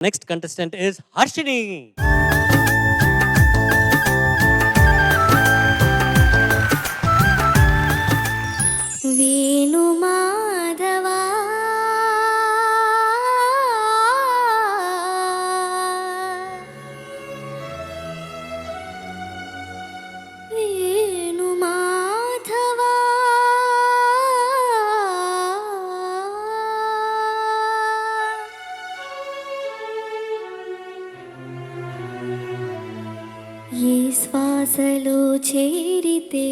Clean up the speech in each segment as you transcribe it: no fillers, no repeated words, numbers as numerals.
Next contestant is Harshini. Venu Madhava Venu Madhava ఏ శ్వాసలో చేరితే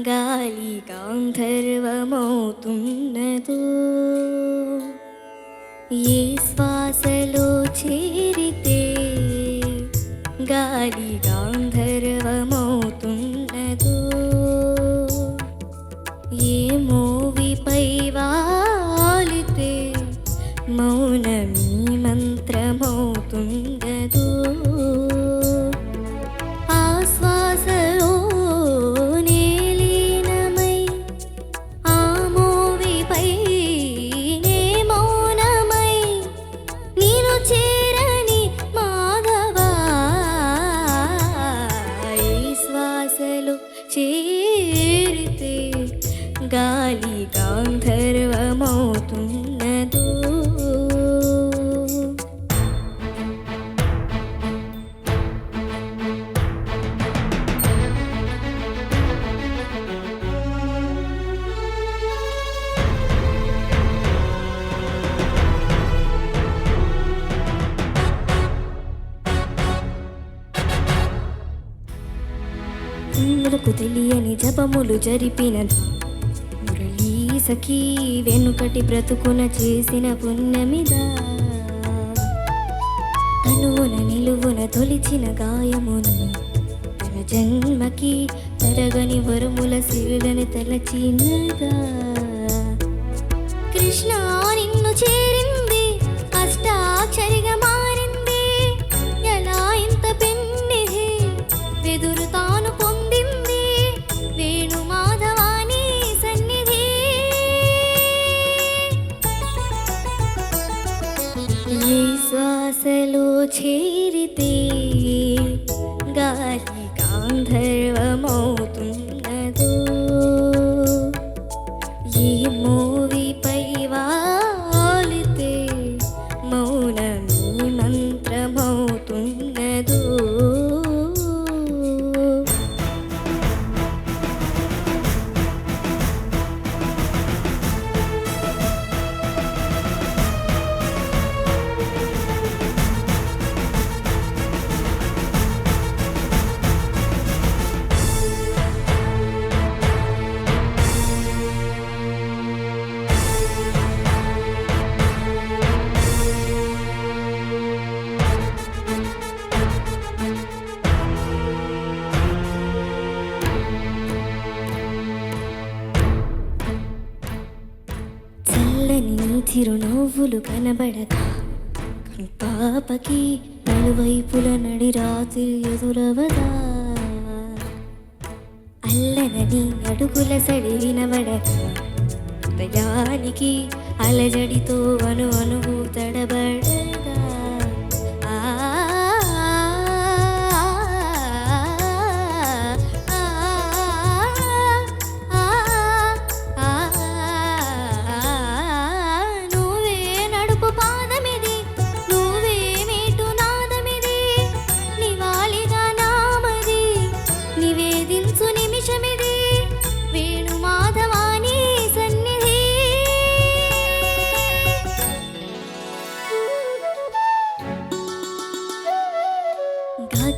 గాలి గాంధర్వమవుతున్నదో ఏ శ్వాసలో చేరితే గాలి గాంధర్వమవుతున్నదో ఏ మోవిపై వాలితే మౌనమీ మంత్రమవుతుండదో ఆ శ్వాసలో చేరితే గాలి గాంధర్వమవుతున్నదో మురకు తెలియని జపములు జరిపిన మురళీ సఖీ వెనుకటి బ్రతుకున చేసిన పుణ్యమిదా తనువున నిలువున తొలిచిన గాయమును తన జన్మకి తరగని వరముల సిరులని తలచినదా కృష్ణ నిన్ను చేరింది అష్టాక్షరిగా మారింది ఎలా ఇంత పెన్నిది వెదురు తాను పొందింది వేణు మాధవాని సన్నిధి ఈ శ్వాసలో చేరితే గాలి గాంధర్వమవుతున్నదో ఈ మోవిపై వాలితే మౌనమీ మంత్రమవుతున్నదో నీ చిరునవ్వులు కనబడక పాపకి నలువైపుల నడి రాత్రి ఎదురవదా అల్లనని అడుగుల సడి వినబడక హృదయానికి అలజడితో అను అనువు తడబడగా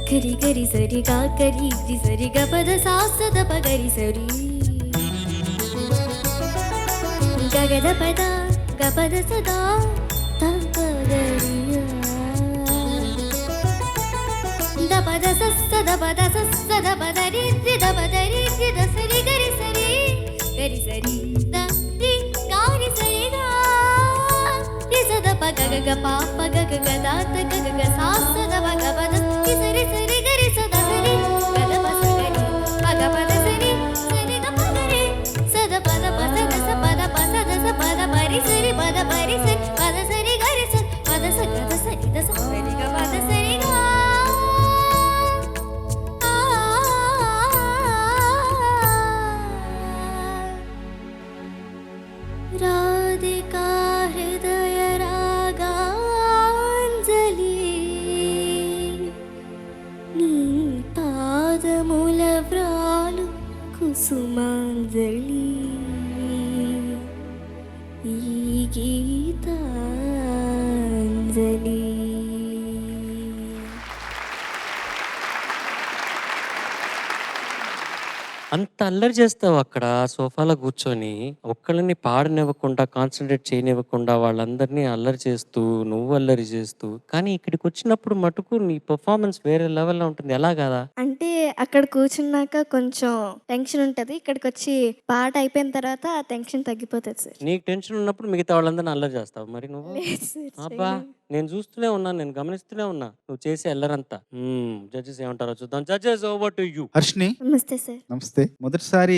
గరి గరి సరి గా గరి రి సరి గ పద సా సద ప గరి సరి గగద పద గ పద సదా త ప గరి ద పద స సద పద స సద పద రి రి ద పద రి రి ద సరి గరి సరి ద రి గా రి సరి గా రి సద ప గ గ ప ప గ గ గ ద త గ గ గ సా సద ప గ పద సరి సరి గరి సద సరి గద ప స గరి ప గ పద సరి సరి గ ప గరి సద పద ప స గ స పద ప స ద స పద పరి సరి పద పరి సరి పద సరి గరి స పద స అంజలి. అంత అల్లరి చేస్తావు అక్కడ సోఫాలో కూర్చొని, ఒక్కళ్ళని పాడనివ్వకుండా, కాన్సంట్రేట్ చేయనివ్వకుండా వాళ్ళందరినీ అల్లరి చేస్తూ, నువ్వు అల్లరి చేస్తూ, కానీ ఇక్కడికి వచ్చినప్పుడు మటుకు నీ పెర్ఫార్మెన్స్ వేరే లెవెల్‌లో ఉంటుంది. ఎలా కదా? అంటే అక్కడ కూర్చున్నాక కొంచెం టెన్షన్ ఉంటది. ఇక్కడికొచ్చి పాట అయిపోయిన తర్వాత ఆ టెన్షన్ తగ్గిపోతది సార్. నీకు టెన్షన్ ఉన్నప్పుడు మిగతా వాళ్ళందరిని అల్లరి చేస్తావా మరి నువ్వు? లేదు సార్ అబ్బా! చేయను. నేను చూస్తూనే ఉన్నాను. నేను గమనిస్తూనే ఉన్నా. నువ్వు చేసే అల్లరంతా. జడ్జెస్ ఏమంటారో చూద్దాం. Judges over to you. Harshini నమస్తే సార్. నమస్తే. మొదటిసారి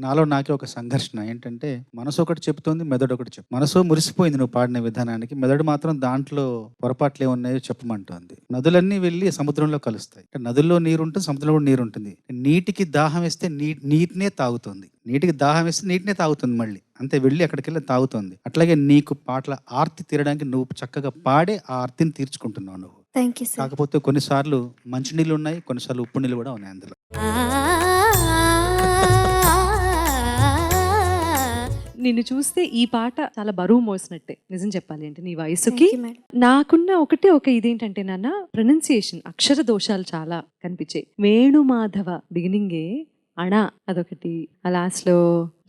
నాలో నాకే ఒక సంఘర్షణ ఏంటంటే, మనసు ఒకటి చెప్తోంది, మెదడు ఒకటి మనసు మురిసిపోయింది నువ్వు పాడిన విధానానికి. మెదడు మాత్రం దాంట్లో పొరపాట్లు ఏమున్నాయో చెప్పమంటోంది. నదులన్నీ వెళ్ళి సముద్రంలో కలుస్తాయి. అంటే నదుల్లో నీరు ఉంటుంది, సముద్రంలో కూడా నీరు ఉంటుంది. నీటికి దాహం వేస్తే నీటినే తాగుతుంది. నీటికి దాహం వేస్తే నీటినే తాగుతుంది మళ్ళీ. అంతే, వెళ్ళి అక్కడికి వెళ్ళి తాగుతుంది. అట్లాగే నీకు పాటల ఆర్తి తీరడానికి నువ్వు చక్కగా పాడే ఆ ఆర్తిని తీర్చుకుంటున్నావు నువ్వు. Thank you sir. కాకపోతే కొన్నిసార్లు మంచినీళ్ళు ఉన్నాయి, కొన్నిసార్లు ఉప్పు నీళ్ళు కూడా ఉన్నాయి అందులో. నిన్ను చూస్తే ఈ పాట చాలా బరువు మోసినట్టే, నిజం చెప్పాలి అంటే నీ వయసుకి. Thank you, madam. నాకున్న ఒక ఇదేంటంటే నాన్న, ప్రొనౌన్సియేషన్ అక్షర దోషాలు చాలా కనిపించాయి. వేణుమాధవ బిగినింగే అణ అదొకటి, ఆ లాస్ట్ లో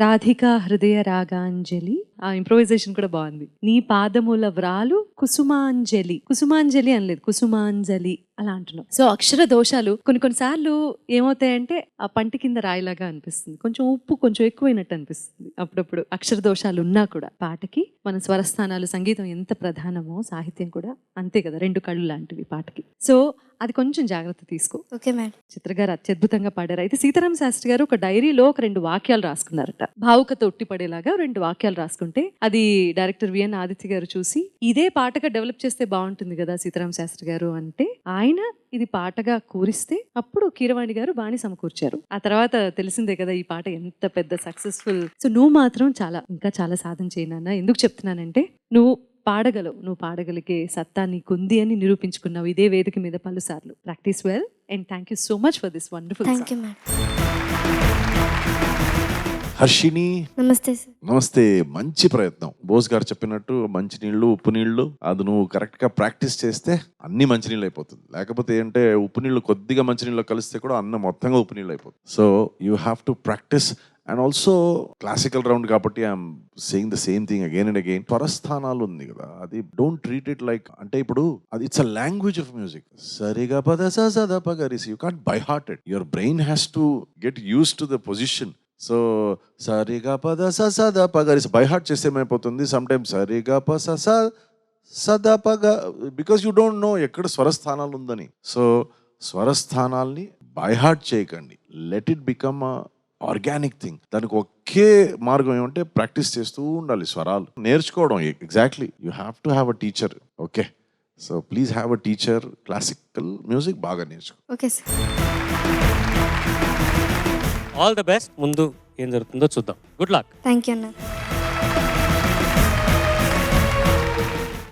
రాధికా హృదయ రాగాంజలి, ఆ ఇంప్రొవైజేషన్ కూడా బాగుంది. నీ పాదముల వ్రాలు కుసుమాంజలి, కుసుమాంజలి అనలేదు, కుసుమాంజలి అలా అంటున్నావు. సో అక్షర దోషాలు కొన్నిసార్లు ఏమవుతాయంటే ఆ పంట కింద రాయిలాగా అనిపిస్తుంది, కొంచెం ఉప్పు కొంచెం ఎక్కువైనట్టు అనిపిస్తుంది అప్పుడప్పుడు. అక్షర దోషాలు ఉన్నా కూడా పాటకి మన స్వరస్థానాలు, సంగీతం ఎంత ప్రధానమో సాహిత్యం కూడా అంతే కదా, రెండు కళ్ళు లాంటివి పాటకి. సో అది కొంచెం జాగ్రత్త తీసుకో. Okay madam. చిత్ర గారు అత్యద్భుతంగా పాడారు. అయితే సీతారామ శాస్త్రి గారు ఒక డైరీలో ఒక 2 వాక్యాలు రాసుకున్నారట, భావుకత ఉట్టిపడేలాగా 2 వాక్యాలు రాసుకుంటే అది డైరెక్టర్ విఎన్ ఆదిత్య గారు చూసి ఇదే పాటగా డెవలప్ చేస్తే బాగుంటుంది కదా సీతారామ శాస్త్రి గారు అంటే, ఆయన ఇది పాటగా కూరిస్తే అప్పుడు కీరవాణి గారు బాణి సమకూర్చారు. ఆ తర్వాత తెలిసిందే కదా ఈ పాట ఎంత పెద్ద సక్సెస్ఫుల్. సో నువ్వు మాత్రం ఇంకా చాలా సాధన చేయనన్నా. ఎందుకు చెప్తున్నానంటే నువ్వు పాడగలవు, నువ్వు పాడగలిగే సత్తా నీకుంది అని నిరూపించుకున్నావు ఇదే వేదిక మీద పలుసార్లు. Practice well and thank you so much for this wonderful. Thank you madam. Harshini నమస్తే సార్. నమస్తే. మంచి ప్రయత్నం. బోస్ గారు చెప్పినట్టు మంచి నీళ్లు ఉప్పు నీళ్లు అది నువ్వు కరెక్ట్ గా ప్రాక్టీస్ చేస్తే అన్ని మంచినీళ్ళు అయిపోతుంది. లేకపోతే ఏంటంటే ఉప్పు నీళ్లు కొద్దిగా మంచినీళ్ళు కలిస్తే కూడా అన్నం మొత్తంగా ఉప్పు నీళ్ళు అయిపోతుంది. So you have to practice. And also classical round కాబట్టి I'm saying the same thing again and again. స్వరస్థానాలు ఉంది కదా, అది డోంట్ ట్రీట్ ఇట్ లైక్, అంటే ఇప్పుడు అది it's a language of music. సరిగా పద సద పగరిసి you can't by heart it. Your brain has to get use to the position. So సరిగా పద సద పగరిసి బై హార్ట్ చేస్తే ఏమైపోతుంది, సమ్ టైమ్స్ సరిగా ప సదా పగ, బికాస్ యూ డోంట్ నో ఎక్కడ స్వరస్థానాలు ఉందని. సో స్వరస్థానాల్ని బై హార్ట్ చేయకండి, let it become a organic thing. దానికి ఒకే మార్గం ఏమంటే ప్రాక్టీస్ చేస్తూ ఉండాలి, స్వరాలు నేర్చుకోవడం. Exactly, you have to have a teacher. Okay, so please have a teacher. Classical music బాగా నేర్చుకో. Okay sir. All the best. ముందు ఏం జరుగుతుందో చూద్దాం. Good luck. థ్యాంక్ యూ అన్న.